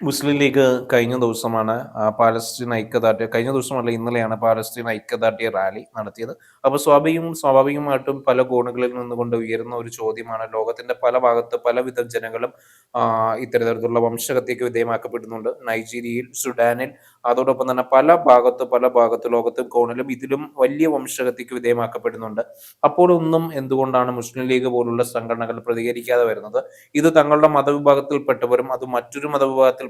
മുസ്ലിം league കഴിഞ്ഞ ദിവസമാണ് Palestine ഐക്യദാർഢ്യ കഴിഞ്ഞ ദിവസമല്ല ഇന്നലെയാണ് പാലസ്തീൻ ഐക്യദാർഢ്യ റാലി നടത്തിയത്. അപ്പോൾ സ്വാഭാവികമായിട്ടും പല കോണുകളിൽ നിന്നുകൊണ്ട് ഉയരുന്ന ഒരു ചോദ്യമാണ്. ലോകത്തിന്റെ പല ഭാഗത്ത് പലവിധം ജനങ്ങളും ഇത്തരത്തിലുള്ള വംശഹത്യക്ക് വിധേയമാക്കപ്പെടുന്നുണ്ട്. നൈജീരിയയിൽ, സുഡാനിൽ, അതോടൊപ്പം തന്നെ പല ഭാഗത്ത് ലോകത്തും കോണിലും ഇതിലും വലിയ വംശഹത്യക്ക് വിധേയമാക്കപ്പെടുന്നുണ്ട്. അപ്പോഴൊന്നും എന്തുകൊണ്ടാണ് മുസ്ലിം ലീഗ് പോലുള്ള സംഘടനകൾ പ്രതികരിക്കാതെ വരുന്നത്? ഇത് തങ്ങളുടെ മതവിഭാഗത്തിൽപ്പെട്ടവരും അത് മറ്റൊരു മതവിഭാഗത്തിൽപ്പെട്ടവർ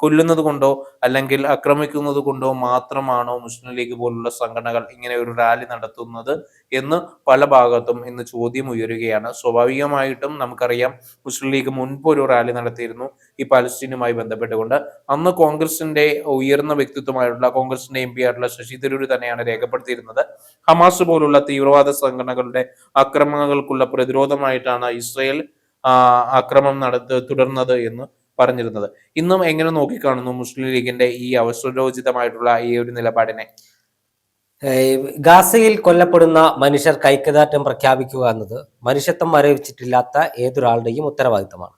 കൊല്ലുന്നത് കൊണ്ടോ അല്ലെങ്കിൽ ആക്രമിക്കുന്നത് കൊണ്ടോ മാത്രമാണോ മുസ്ലിം ലീഗ് പോലുള്ള സംഘടനകൾ ഇങ്ങനെ ഒരു റാലി നടത്തുന്നത് എന്ന് പല ഭാഗത്തും ഇന്ന് ചോദ്യം ഉയരുകയാണ്. സ്വാഭാവികമായിട്ടും നമുക്കറിയാം, മുസ്ലിം ലീഗ് മുൻപ് ഒരു റാലി നടത്തിയിരുന്നു ഈ പാലസ്തീനുമായി ബന്ധപ്പെട്ടുകൊണ്ട്. അന്ന് കോൺഗ്രസിന്റെ ഉയർന്ന വ്യക്തിത്വമായിട്ടുള്ള കോൺഗ്രസിന്റെ എം പി ആയിട്ടുള്ള ശശി തരൂർ തന്നെയാണ് രേഖപ്പെടുത്തിയിരുന്നത്, ഹമാസ് പോലുള്ള തീവ്രവാദ സംഘടനകളുടെ ആക്രമണങ്ങൾക്കുള്ള പ്രതിരോധമായിട്ടാണ് ഇസ്രയേൽ ആക്രമണം തുടർന്നത് എന്ന് പറഞ്ഞിരുന്നത്. ഇന്നും എങ്ങനെ നോക്കിക്കാണുന്നു മുസ്ലിം ലീഗിന്റെ ഈ അവസരോചിതമായിട്ടുള്ള ഈ ഒരു നിലപാടിനെ? ഗാസയിൽ കൊല്ലപ്പെടുന്ന മനുഷ്യർക്ക് ഐക്യദാർഢ്യം പ്രഖ്യാപിക്കുക എന്നത് മനുഷ്യത്വം മരവിച്ചിട്ടില്ലാത്ത ഏതൊരാളുടെയും ഉത്തരവാദിത്തമാണ്.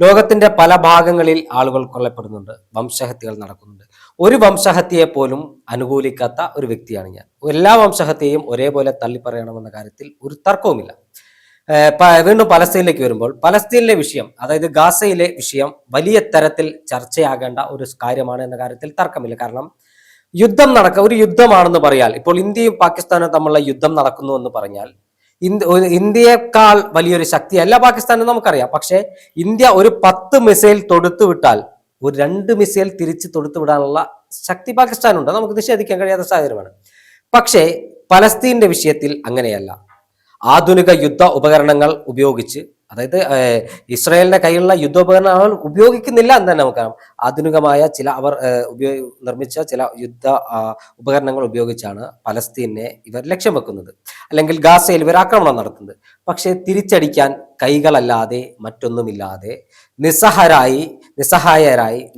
ലോകത്തിന്റെ പല ഭാഗങ്ങളിൽ ആളുകൾ കൊല്ലപ്പെടുന്നുണ്ട്, വംശഹത്യകൾ നടക്കുന്നുണ്ട്. ഒരു വംശഹത്യയെ പോലും അനുകൂലിക്കാത്ത ഒരു വ്യക്തിയാണ് ഞാൻ. എല്ലാ വംശഹത്യയും ഒരേപോലെ തള്ളിപ്പറയണമെന്ന കാര്യത്തിൽ ഒരു തർക്കവുമില്ല. വീണ്ടും പലസ്തീനിലേക്ക് വരുമ്പോൾ, പലസ്തീനിലെ വിഷയം, അതായത് ഗാസയിലെ വിഷയം വലിയ തരത്തിൽ ചർച്ചയാകേണ്ട ഒരു കാര്യമാണ് എന്ന കാര്യത്തിൽ തർക്കമില്ല. കാരണം ഒരു യുദ്ധമാണെന്ന് പറയാൽ, ഇപ്പോൾ ഇന്ത്യയും പാകിസ്ഥാനും തമ്മിലുള്ള യുദ്ധം നടക്കുന്നു എന്ന് പറഞ്ഞാൽ ഇന്ത്യയെക്കാൾ വലിയൊരു ശക്തിയല്ല പാകിസ്ഥാൻ നമുക്കറിയാം. പക്ഷേ ഇന്ത്യ ഒരു 10 മിസൈൽ തൊടുത്തു വിട്ടാൽ ഒരു 2 മിസൈൽ തിരിച്ച് തൊടുത്തു വിടാനുള്ള ശക്തി പാകിസ്ഥാനുണ്ട്. നമുക്ക് നിഷേധിക്കാൻ കഴിയാത്ത സാഹചര്യമാണ്. പക്ഷേ പലസ്തീന്റെ വിഷയത്തിൽ അങ്ങനെയല്ല. ആധുനിക യുദ്ധ ഉപകരണങ്ങൾ ഉപയോഗിച്ച്, അതായത് ഇസ്രായേലിന്റെ കയ്യിലുള്ള യുദ്ധോപകരണങ്ങൾ ഉപയോഗിക്കുന്നില്ല എന്ന് തന്നെ നമുക്കറിയാം. ആധുനികമായ ചില അവർ നിർമ്മിച്ച ചില യുദ്ധ ഉപകരണങ്ങൾ ഉപയോഗിച്ചാണ് പലസ്തീനെ ഇവർ ലക്ഷ്യം വെക്കുന്നത്, അല്ലെങ്കിൽ ഗാസയിൽ ഇവർ ആക്രമണം നടത്തുന്നത്. പക്ഷെ തിരിച്ചടിക്കാൻ കൈകളല്ലാതെ മറ്റൊന്നുമില്ലാതെ നിസ്സഹായരായി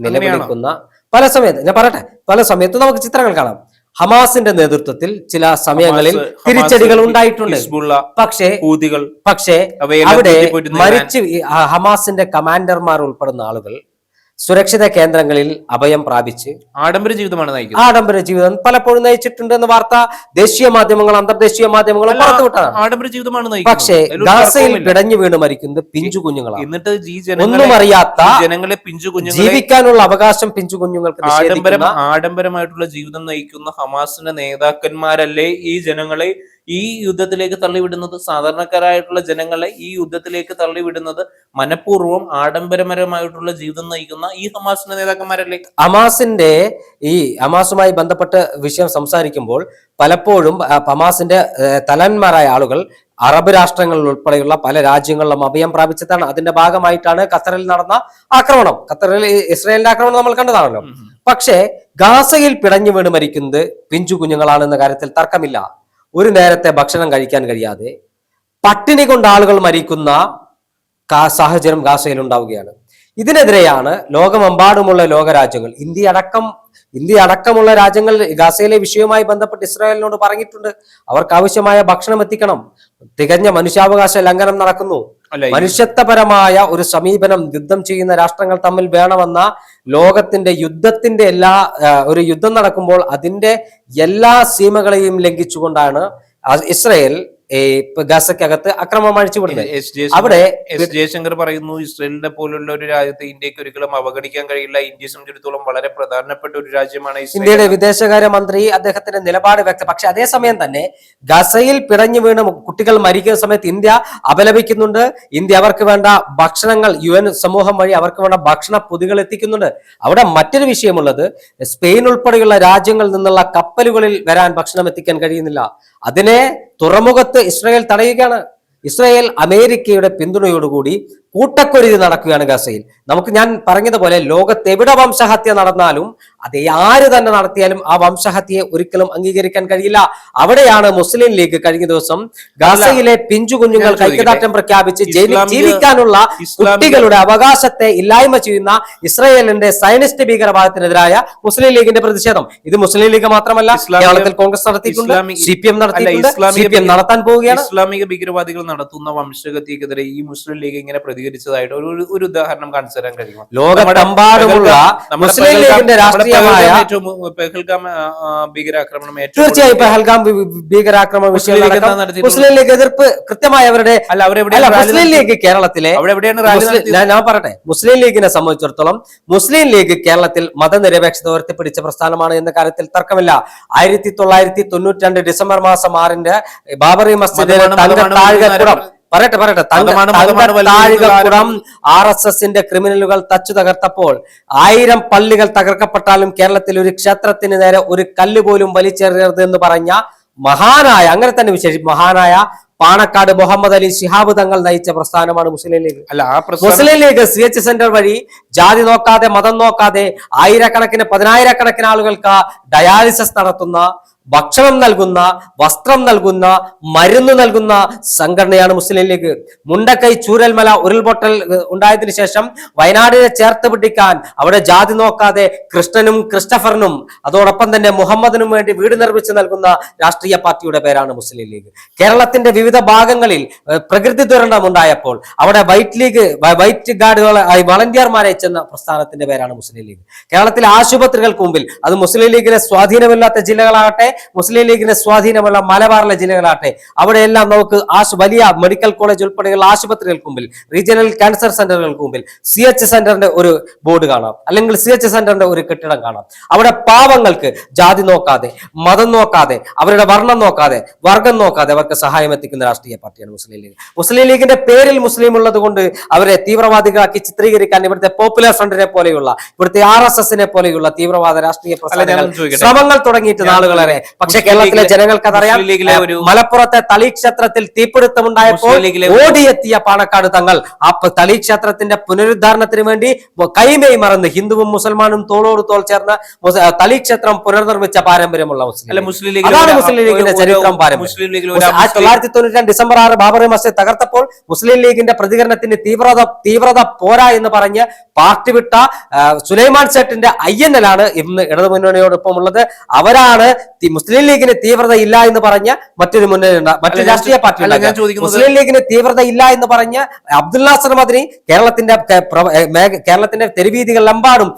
നിലവിളിക്കുന്ന പല സമയത്ത് നമുക്ക് ചിത്രങ്ങൾ കാണാം. ഹമാസിന്റെ നേതൃത്വത്തിൽ ചില സമയങ്ങളിൽ തിരിച്ചടികൾ ഉണ്ടായിട്ടുണ്ട്. പക്ഷേ അവിടെ ഹമാസിന്റെ കമാൻഡർമാർ ഉൾപ്പെടുന്ന ആളുകൾ സുരക്ഷിത കേന്ദ്രങ്ങളിൽ അഭയം പ്രാപിച്ച് ആഡംബര ജീവിതമാണ് ആഡംബര ജീവിതം പലപ്പോഴും നയിച്ചിട്ടുണ്ട് എന്ന വാർത്ത ദേശീയ മാധ്യമങ്ങൾ, അന്തർദേശീയ മാധ്യമങ്ങളും പുറത്തുവിട്ടാണ്. ആഡംബര ജീവിതമാണ്. പക്ഷേ ഗാസയിൽ പിടഞ്ഞു വീണ് മരിക്കുന്നത് പിഞ്ചു കുഞ്ഞുങ്ങളാണ്. എന്നിട്ട് ഒന്നും അറിയാത്ത ജനങ്ങളെ ജീവിക്കാനുള്ള അവകാശം പിഞ്ചു കുഞ്ഞുങ്ങൾക്ക് ആഡംബരമായിട്ടുള്ള ജീവിതം നയിക്കുന്ന ഹമാസിന്റെ നേതാക്കന്മാരല്ലേ ഈ ജനങ്ങളെ ഈ യുദ്ധത്തിലേക്ക് തള്ളിവിടുന്നത്? സാധാരണക്കാരായിട്ടുള്ള ജനങ്ങളെ ഈ യുദ്ധത്തിലേക്ക് തള്ളിവിടുന്നത് മനഃപൂർവ്വം ആഡംബരപരമായിട്ടുള്ള ജീവിതം നയിക്കുന്ന ഈ ഹമാസിന്റെ നേതാക്കന്മാരല്ലേ? ഹമാസുമായി ബന്ധപ്പെട്ട് വിഷയം സംസാരിക്കുമ്പോൾ പലപ്പോഴും ഹമാസിന്റെ തലവന്മാരായ ആളുകൾ അറബ് രാഷ്ട്രങ്ങളിൽ ഉൾപ്പെടെയുള്ള പല രാജ്യങ്ങളിലും അഭയം പ്രാപിച്ചതാണ്. അതിന്റെ ഭാഗമായിട്ടാണ് ഖത്തറിൽ നടന്ന ആക്രമണം. ഖത്തറിൽ ഇസ്രായേലിന്റെ ആക്രമണം നമ്മൾ കണ്ടതാണല്ലോ. പക്ഷേ ഗാസയിൽ പിടഞ്ഞു വീണ് മരിക്കുന്നത് പിഞ്ചു കുഞ്ഞുങ്ങളാണെന്ന കാര്യത്തിൽ തർക്കമില്ല. ഒരു നേരത്തെ ഭക്ഷണം കഴിക്കാൻ കഴിയാതെ പട്ടിണി കൊണ്ട് ആളുകൾ മരിക്കുന്ന സാഹചര്യം ഗാസയിൽ ഉണ്ടാവുകയാണ്. ഇതിനെതിരെയാണ് ലോകമെമ്പാടുമുള്ള ലോകരാജ്യങ്ങൾ, ഇന്ത്യ അടക്കമുള്ള രാജ്യങ്ങൾ ഗാസയിലെ വിഷയവുമായി ബന്ധപ്പെട്ട് ഇസ്രായേലിനോട് പറഞ്ഞിട്ടുണ്ട്. അവർക്ക് ആവശ്യമായ ഭക്ഷണം എത്തിക്കണം. തികഞ്ഞ മനുഷ്യാവകാശ ലംഘനം നടക്കുന്നു. മനുഷ്യത്വപരമായ ഒരു സമീപനം യുദ്ധം ചെയ്യുന്ന രാഷ്ട്രങ്ങൾ തമ്മിൽ വേണമെന്ന ലോകത്തിന്റെ ഒരു യുദ്ധം നടക്കുമ്പോൾ അതിന്റെ എല്ലാ സീമകളെയും ലംഘിച്ചുകൊണ്ടാണ് ഇസ്രായേൽ ഗാസക്കകത്ത് ആക്രമണം അഴിച്ചുവിടുന്നത്. അവിടെ ജയശങ്കർ പറയുന്നു, ഇസ്രയേലിനെ പോലുള്ള ഒരു രാജ്യത്തെ ഇന്ത്യക്ക് ഒരിക്കലും അവഗണിക്കാൻ കഴിയില്ല. ഇന്ത്യയെ സംബന്ധിച്ചിടത്തോളം വളരെ പ്രധാനപ്പെട്ട ഒരു രാജ്യമാണ് ഇന്ത്യയുടെ വിദേശകാര്യ മന്ത്രി അദ്ദേഹത്തിന്റെ നിലപാട് പക്ഷെ അതേസമയം തന്നെ ഗസയിൽ പിടഞ്ഞു വീണ് കുട്ടികൾ മരിക്കുന്ന സമയത്ത് ഇന്ത്യ അപലപിക്കുന്നുണ്ട്. ഇന്ത്യ അവർക്ക് വേണ്ട ഭക്ഷണങ്ങൾ UN സമൂഹം വഴി അവർക്ക് വേണ്ട ഭക്ഷണ പൊതികൾ എത്തിക്കുന്നുണ്ട്. അവിടെ മറ്റൊരു വിഷയമുള്ളത്, സ്പെയിൻ ഉൾപ്പെടെയുള്ള രാജ്യങ്ങളിൽ നിന്നുള്ള കപ്പലുകളിൽ വരാൻ ഭക്ഷണം എത്തിക്കാൻ കഴിയുന്നില്ല. അതിനെ തുറമുഖത്ത് ഇസ്രായേൽ തടയുകയാണ്. ഇസ്രായേൽ അമേരിക്കയുടെ പിന്തുണയോടുകൂടി കൂട്ടക്കൊരുതി നടക്കുകയാണ് ഗസയിൽ. ഞാൻ പറഞ്ഞതുപോലെ ലോകത്ത് എവിടെ വംശഹത്യ നടന്നാലും അത് ആര് തന്നെ നടത്തിയാലും ആ വംശഹത്യയെ ഒരിക്കലും അംഗീകരിക്കാൻ കഴിയില്ല. അവിടെയാണ് മുസ്ലിം ലീഗ് കഴിഞ്ഞ ദിവസം ഗാസയിലെ പിഞ്ചു കുഞ്ഞുങ്ങൾ ഐക്യദാർഢ്യം പ്രഖ്യാപിച്ച് ജീവിക്കാനുള്ള കുട്ടികളുടെ അവകാശത്തെ ഇല്ലായ്മ ചെയ്യുന്ന ഇസ്രായേലിന്റെ സയനിസ്റ്റ് ഭീകരവാദത്തിനെതിരായ മുസ്ലിം ലീഗിന്റെ പ്രതിഷേധം. ഇത് മുസ്ലിം ലീഗ് മാത്രമല്ല, കേരളത്തിൽ കോൺഗ്രസ് നടത്തിയിട്ടുണ്ട്, CPM നടത്തിയിട്ടുണ്ട്, CPM നടത്താൻ പോവുകയാണ്. ഇസ്ലാമിക ഭീകരവാദികൾ നടത്തുന്ന വംശഹത്യക്കെതിരെ ഈ മുസ്ലിം ലീഗ് ഇങ്ങനെ പ്രതികരിച്ചതായിട്ട് ഒരു ഉദാഹരണം കാണിച്ചു തരാൻ കഴിയുമോ? ലോകത്തെമ്പാടുമുള്ള മുസ്ലിം ലീഗിന്റെ രാഷ്ട്രീയമായ പെഹൽഗാം ഭീകരാക്രമണം തീർച്ചയായും പെഹൽഗാം ഭീകരാക്രമണ വിഷയം മുസ്ലിം ലീഗ് എതിർപ്പ് കൃത്യമായി അവരുടെ മുസ്ലിം ലീഗ് കേരളത്തിലെ ഞാൻ പറയട്ടെ, മുസ്ലിം ലീഗിനെ സംബന്ധിച്ചിടത്തോളം മുസ്ലിം ലീഗ് കേരളത്തിൽ മതനിരപേക്ഷത ഉയർത്തിപ്പിടിച്ച പ്രസ്ഥാനമാണ് എന്ന കാര്യത്തിൽ തർക്കമില്ല. 1992 ഡിസംബർ മാസം 6 ബാബറി മസ്ജിദിലെ താഴികക്കുടം RSSന്റെ ക്രിമിനലുകൾ തച്ചു തകർത്തപ്പോൾ 1000 പള്ളികൾ തകർക്കപ്പെട്ടാലും കേരളത്തിൽ ഒരു ക്ഷേത്രത്തിന് നേരെ ഒരു കല്ല് പോലും വലിച്ചെറിയരുത് എന്ന് പറഞ്ഞ മഹാനായ, അങ്ങനെ തന്നെ മഹാനായ പാണക്കാട് മുഹമ്മദ് അലി ശിഹാബ് തങ്ങൾ നയിച്ച പ്രസ്ഥാനമാണ് മുസ്ലിം ലീഗ്. മുസ്ലിം ലീഗ് CH സെന്റർ വഴി ജാതി നോക്കാതെ മതം നോക്കാതെ ആയിരക്കണക്കിന് 10,000-കണക്കിന് ആളുകൾക്ക് ഡയാലിസിസ് നടത്തുന്ന, ഭക്ഷണം നൽകുന്ന, വസ്ത്രം നൽകുന്ന, മരുന്ന് നൽകുന്ന സംഘടനയാണ് മുസ്ലിം ലീഗ്. മുണ്ടക്കൈ ചൂരൽമല ഉരുൾപൊട്ടൽ ഉണ്ടായതിനു ശേഷം വയനാടിനെ ചേർത്ത് പിടിക്കാൻ അവിടെ ജാതി നോക്കാതെ കൃഷ്ണനും ക്രിസ്റ്റഫറിനും അതോടൊപ്പം തന്നെ മുഹമ്മദിനും വേണ്ടി വീട് നിർമ്മിച്ച് നൽകുന്ന രാഷ്ട്രീയ പാർട്ടിയുടെ പേരാണ് മുസ്ലിം ലീഗ്. കേരളത്തിന്റെ വിവിധ ഭാഗങ്ങളിൽ പ്രകൃതി ദുരന്തം ഉണ്ടായപ്പോൾ അവിടെ വൈറ്റ് ഗാർഡുകൾ വളണ്ടിയർമാരെ ചെന്ന പ്രസ്ഥാനത്തിന്റെ പേരാണ് മുസ്ലിം ലീഗ്. കേരളത്തിലെ ആശുപത്രികൾക്ക് മുമ്പിൽ അത് മുസ്ലിം ലീഗിനെ സ്വാധീനമില്ലാത്ത ജില്ലകളാകട്ടെ, മുസ്ലിം ലീഗിന് സ്വാധീനമുള്ള മലബാറിലെ ജില്ലകളാട്ടെ, അവിടെയെല്ലാം നമുക്ക് വലിയ മെഡിക്കൽ കോളേജ് ഉൾപ്പെടെയുള്ള ആശുപത്രികൾക്ക് മുമ്പിൽ, റീജിയണൽ ക്യാൻസർ സെന്ററുകൾക്ക് മുമ്പിൽ CH സെന്ററിന്റെ ഒരു ബോർഡ് കാണാം, അല്ലെങ്കിൽ CH സെന്ററിന്റെ ഒരു കെട്ടിടം കാണാം. അവിടെ പാവങ്ങൾക്ക് ജാതി നോക്കാതെ, മതം നോക്കാതെ, അവരുടെ വർണ്ണം നോക്കാതെ, വർഗം നോക്കാതെ അവർക്ക് സഹായം എത്തിക്കുന്ന രാഷ്ട്രീയ പാർട്ടിയാണ് മുസ്ലിം ലീഗ്. മുസ്ലിം ലീഗിന്റെ പേരിൽ മുസ്ലിം ഉള്ളത് കൊണ്ട് അവരെ തീവ്രവാദികളാക്കി ചിത്രീകരിക്കാൻ ഇവിടുത്തെ പോപ്പുലർ ഫ്രണ്ടിനെ പോലെയുള്ള, ഇവിടുത്തെ RSSനെ പോലെയുള്ള തീവ്രവാദ രാഷ്ട്രീയ പ്രസ്ഥാനങ്ങൾ ശ്രമങ്ങൾ തുടങ്ങിയിട്ട് നാളുകളേറെ. പക്ഷെ കേരളത്തിലെ ജനങ്ങൾക്ക് അതറിയാം. മലപ്പുറത്തെ തളി ക്ഷേത്രത്തിൽ തീപിടുത്തമുണ്ടായപ്പോൾ ഓടിയെത്തിയ പാണക്കാട് തങ്ങൾ ആ തളി ക്ഷേത്രത്തിന്റെ പുനരുദ്ധാരണത്തിന് വേണ്ടി കൈമേയ് മറന്ന് ഹിന്ദുവും മുസൽമാനും തോളോട് തോൾ ചേർന്ന് തളി ക്ഷേത്രം പുനർനിർമ്മിച്ച പാരമ്പര്യമുള്ള മുസ്ലിം ലീഗ്. അതാണ് മുസ്ലിം ലീഗിന്റെ ചരിത്രം, പാരമ്പര്യം. 1992 ഡിസംബർ 6 ബാബറി മസ്ജിദ് തകർത്തപ്പോൾ മുസ്ലിം ലീഗിന്റെ പ്രതികരണത്തിന് തീവ്രത പോരാ എന്ന് പറഞ്ഞ് പാർട്ടി വിട്ട സുലൈമാൻ സേട്ടിന്റെ INL ആണ് ഇന്ന് ഇടതുമുന്നണിയോടൊപ്പം ഉള്ളത്. അവരാണ് മുസ്ലിം ലീഗിന് തീവ്രത ഇല്ല എന്ന് പറഞ്ഞ മറ്റൊരു മറ്റൊരു രാഷ്ട്രീയ പാർട്ടി. മുസ്ലിം ലീഗിന് തീവ്രത ഇല്ല എന്ന് പറഞ്ഞ് അബ്ദുൽ നാസർ മദനി കേരളത്തിന്റെ തെരുവീതികളിലെമ്പാടും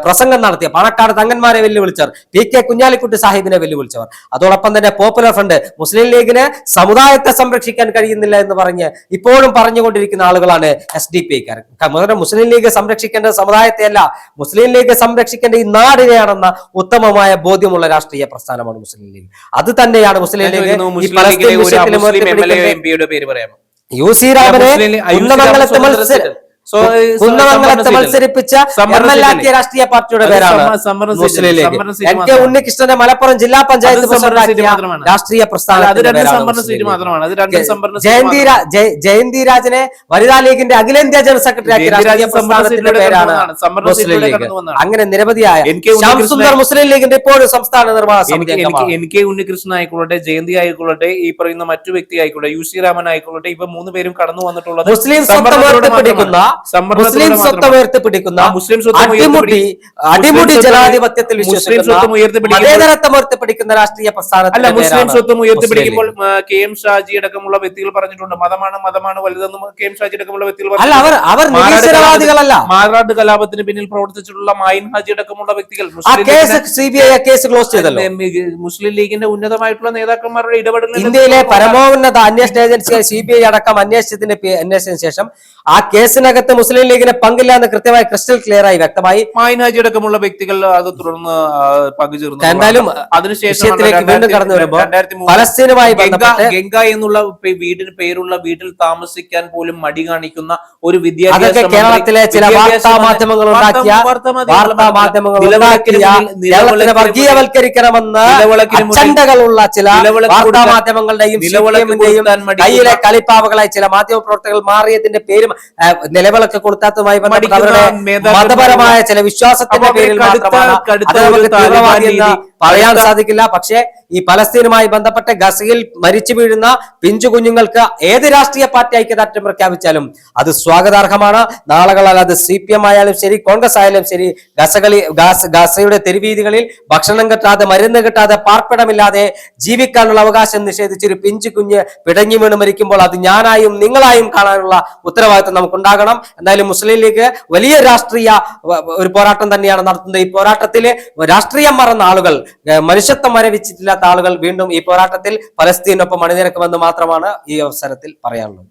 പ്രസംഗം നടത്തിയ പാണക്കാട് തങ്ങന്മാരെ വെല്ലുവിളിച്ചവർ, PK കുഞ്ഞാലിക്കുട്ടി സാഹിബിനെ വെല്ലുവിളിച്ചവർ, അതോടൊപ്പം തന്നെ പോപ്പുലർ ഫ്രണ്ട് മുസ്ലിം ലീഗിന് സമുദായത്തെ സംരക്ഷിക്കാൻ കഴിയുന്നില്ല എന്ന് പറഞ്ഞ് ഇപ്പോഴും പറഞ്ഞുകൊണ്ടിരിക്കുന്ന ആളുകളാണ് SDPക്കാർ. മുസ്ലിം ലീഗ് സംരക്ഷിക്കേണ്ട സമുദായത്തെയല്ല, മുസ്ലിം ലീഗ് സംരക്ഷിക്കേണ്ട ഈ നാടിനെയാണെന്ന ഉത്തമമായ ബോധ്യമുള്ള രാഷ്ട്രീയ പ്രസ്ഥാനമാണ് മുസ്ലിം ലീഗ്. അത് തന്നെയാണ് മുസ്ലിം ലീഗ്. UC രാമനെ കുന്നമംഗലത്ത് മത്സരിപ്പിച്ച MLA രാഷ്ട്രീയ പാർട്ടിയുടെ പേരാണ് മുസ്ലിം ലീഗ്. NK ഉണ്ണികൃഷ്ണനെ മലപ്പുറം ജില്ലാ പഞ്ചായത്ത് പ്രസിഡന്റാക്കിയ രാഷ്ട്രീയ പ്രസ്ഥാനത്തിന്റെ ജയന്തി രാജനെ വനിതാ ലീഗിന്റെ അഖിലേന്ത്യാ ജനറൽ സെക്രട്ടറി ആക്കിയ രാഷ്ട്രീയ പ്രസ്ഥാനത്തിന്റെ പേരാണ് മുസ്ലിം ലീഗ്. അങ്ങനെ നിരവധിയായ സുന്ദർ മുസ്ലിം ലീഗിന്റെ ഇപ്പോഴും സംസ്ഥാന നിർമ്മാണ സമിതി അംഗമാണ്. NK ഉണ്ണികൃഷ്ണൻ ആയിക്കൊള്ളട്ടെ, ജയന്തി ആയിക്കൊള്ളട്ടെ, ഈ പറയുന്ന മറ്റു വ്യക്തി ആയിക്കോട്ടെ, UC രാമൻ ആയിക്കൊള്ളട്ടെ, ഇവ 3 പേരും കടന്നു വന്നിട്ടുള്ളത് മുസ്ലിം സ്വത്ത് ഉയർത്തിപ്പിടിക്കുന്ന അടിമുടി ജനാധിപത്യത്തിൽ മതേതരത്വം ഉയർത്തിപ്പിടിക്കുന്ന രാഷ്ട്രീയ പ്രസ്ഥാനത്തിൽ മുസ്ലിം സ്വത്വം ഉയർത്തിപ്പിടിക്കുമ്പോൾ KM ഷാജി അടക്കമുള്ള വ്യക്തികൾ പറഞ്ഞിട്ടുണ്ട്, മതമാണ് വലുതെന്നും KM ഷാജി അടക്കമുള്ള വ്യക്തികൾ നിരീശ്വരവാദികളല്ല. മാറാട് കലാപത്തിന് പിന്നിൽ പ്രവർത്തിച്ചിട്ടുള്ള മായിൻ ഹാജി അടക്കമുള്ള വ്യക്തികൾ CBI കേസ് ക്ലോസ് ചെയ്തല്ലോ. മുസ്ലിം ലീഗിന്റെ ഉന്നതമായിട്ടുള്ള നേതാക്കന്മാരുടെ ഇടപെടൽ ഇന്ത്യയിലെ പരമോന്നത അന്വേഷണ ഏജൻസിയായ CBI അടക്കം അന്വേഷിച്ചതിന് ശേഷം ആ കേസിനകത്ത് മുസ്ലിം ലീഗിന് പങ്കില്ല എന്ന് കൃത്യമായി ക്രിസ്റ്റൽ ക്ലിയർ ആയി വ്യക്തമായി. മായിനാജി അടക്കമുള്ള വ്യക്തികൾ അത് തുടർന്ന് പങ്കുചേർന്നു. എന്തായാലും അതിനുശേഷം വീണ്ടും കടന്നു വരുമ്പോൾ പലസ്തീനുമായി ഗംഗ എന്നുള്ള വീടിന് പേരുള്ള വീട്ടിൽ താമസിക്കാൻ പോലും മടി കാണിക്കുന്ന ഒരു വിദ്യാഭ്യാസ കേരളത്തിലെ ചില വാർത്താ മാധ്യമങ്ങൾ ഉണ്ടാക്കിയ വർഗീയവൽക്കരിക്കണമെന്ന് അജണ്ടകളുള്ള ചില വാർത്താ മാധ്യമങ്ങളുടെയും കയ്യിലെ കളിപ്പാവകളായി ചില മാധ്യമ പ്രവർത്തകർ മാറിയതിന്റെ പേരും രൂപങ്ങളൊക്കെ കൊടുക്കാത്തതുമായി ബന്ധപ്പെട്ട് മടിക്കുന്ന അവരുടെ നേതാക്കന്മാർ മതപരമായ ചില വിശ്വാസത്തിന്റെ അപ്പൊ പേരിൽ കടുത്ത മാത്രമാണ് കടുത്ത അത് ഒരു നമുക്ക് തീവ്രവാദി താലിബാൻ എന്ന് രീതി, പറയാൻ കടുത്ത സാധിക്കില്ല. പക്ഷേ ഈ പലസ്തീനുമായി ബന്ധപ്പെട്ട ഗസയിൽ മരിച്ചു വീഴുന്ന പിഞ്ചു കുഞ്ഞുങ്ങൾക്ക് ഏത് രാഷ്ട്രീയ പാർട്ടി ഐക്യദാർഢ്യം പ്രഖ്യാപിച്ചാലും അത് സ്വാഗതാർഹമാണ്. നാളുകളാൽ അത് CPM ആയാലും ശരി, കോൺഗ്രസ് ആയാലും ശരി, ഗസയുടെ തെരുവീതികളിൽ ഭക്ഷണം കിട്ടാതെ, മരുന്ന് കിട്ടാതെ, പാർപ്പിടമില്ലാതെ ജീവിക്കാനുള്ള അവകാശം നിഷേധിച്ച് ഒരു പിഞ്ചു കുഞ്ഞ് പിടഞ്ഞു വീണ് മരിക്കുമ്പോൾ അത് ഞാനായും നിങ്ങളായും കാണാനുള്ള ഉത്തരവാദിത്വം നമുക്കുണ്ടാകണം. എന്തായാലും മുസ്ലിം ലീഗ് വലിയ രാഷ്ട്രീയ ഒരു പോരാട്ടം തന്നെയാണ് നടത്തുന്നത്. ഈ പോരാട്ടത്തിൽ രാഷ്ട്രീയം മറന്ന ആളുകൾ, മനുഷ്യത്വം മരവിച്ചിട്ടില്ലാത്ത ആളുകൾ വീണ്ടും ഈ പോരാട്ടത്തിൽ പലസ്തീനൊപ്പം അണിനിരക്കുമെന്ന് മാത്രമാണ് ഈ അവസരത്തിൽ പറയാനുള്ളത്.